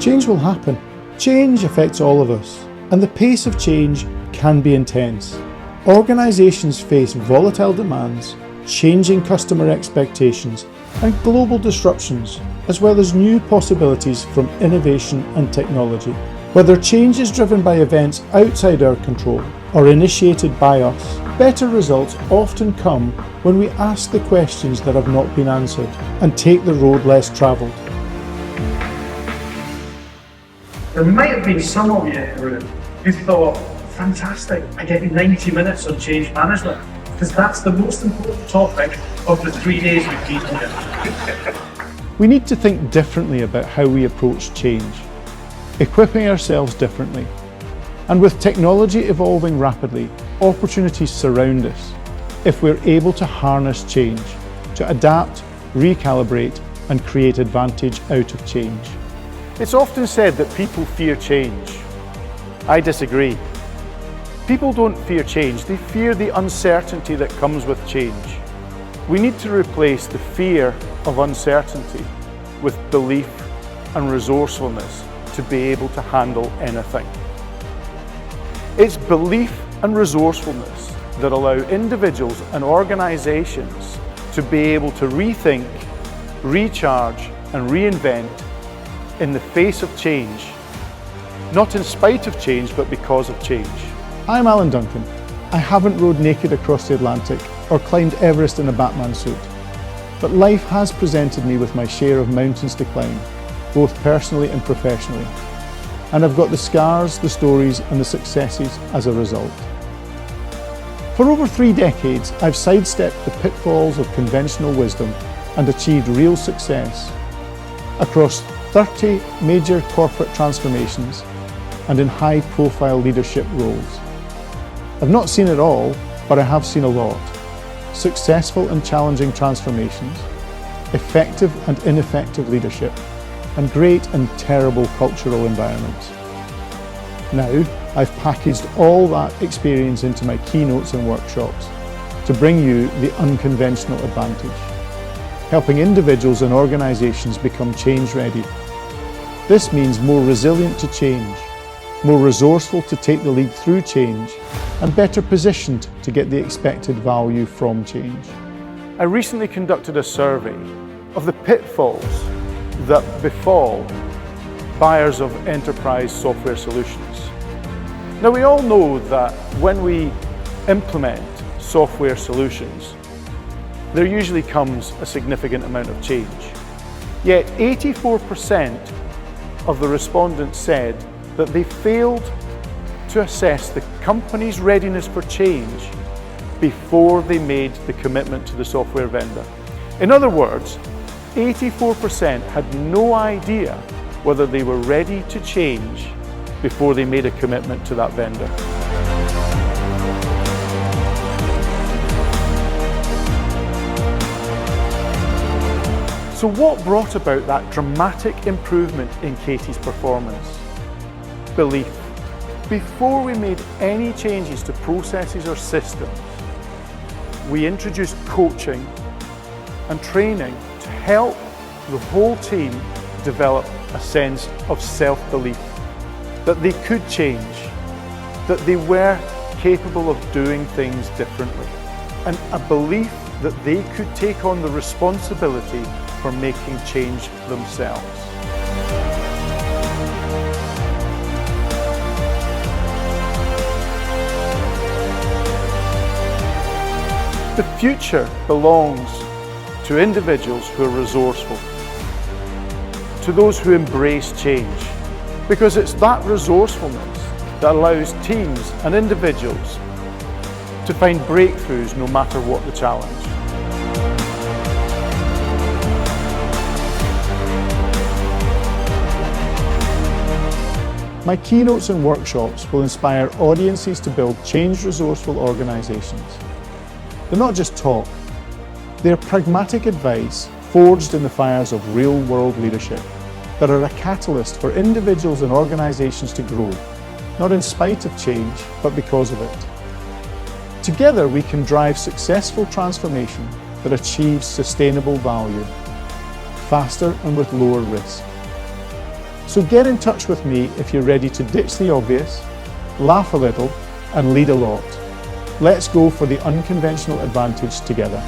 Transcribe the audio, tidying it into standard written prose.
Change will happen. Change affects all of us, and the pace of change can be intense. Organisations face volatile demands, changing customer expectations, and global disruptions, as well as new possibilities from innovation and technology. Whether change is driven by events outside our control or initiated by us, better results often come when we ask the questions that have not been answered and take the road less travelled. There might have been some of you in the room who thought, fantastic, I get 90 minutes on change management, because that's the most important topic of the 3 days we've been here. We need to think differently about how we approach change, equipping ourselves differently. And with technology evolving rapidly, opportunities surround us if we're able to harness change, to adapt, recalibrate, and create advantage out of change. It's often said that people fear change. I disagree. People don't fear change, they fear the uncertainty that comes with change. We need to replace the fear of uncertainty with belief and resourcefulness to be able to handle anything. It's belief and resourcefulness that allow individuals and organisations to be able to rethink, recharge and reinvent in the face of change, not in spite of change, but because of change. I'm Alan Duncan. I haven't rode naked across the Atlantic or climbed Everest in a Batman suit, but life has presented me with my share of mountains to climb, both personally and professionally, and I've got the scars, the stories and the successes as a result. For over 3 decades, I've sidestepped the pitfalls of conventional wisdom and achieved real success across 30 major corporate transformations and in high-profile leadership roles. I've not seen it all, but I have seen a lot. Successful and challenging transformations, effective and ineffective leadership, and great and terrible cultural environments. Now, I've packaged all that experience into my keynotes and workshops to bring you the unconventional advantage, helping individuals and organisations become change-ready. This means more resilient to change, more resourceful to take the lead through change, and better positioned to get the expected value from change. I recently conducted a survey of the pitfalls that befall buyers of enterprise software solutions. Now, we all know that when we implement software solutions, there usually comes a significant amount of change. Yet 84% of the respondents said that they failed to assess the company's readiness for change before they made the commitment to the software vendor. In other words, 84% had no idea whether they were ready to change before they made a commitment to that vendor. So what brought about that dramatic improvement in Katie's performance? Belief. Before we made any changes to processes or systems, we introduced coaching and training to help the whole team develop a sense of self-belief, that they could change, that they were capable of doing things differently, and a belief that they could take on the responsibility for making change themselves. The future belongs to individuals who are resourceful, to those who embrace change, because it's that resourcefulness that allows teams and individuals to find breakthroughs no matter what the challenge. My keynotes and workshops will inspire audiences to build change-resourceful organisations. They're not just talk, they're pragmatic advice forged in the fires of real-world leadership that are a catalyst for individuals and organisations to grow, not in spite of change, but because of it. Together we can drive successful transformation that achieves sustainable value, faster and with lower risk. So get in touch with me if you're ready to ditch the obvious, laugh a little, and lead a lot. Let's go for the unconventional advantage together.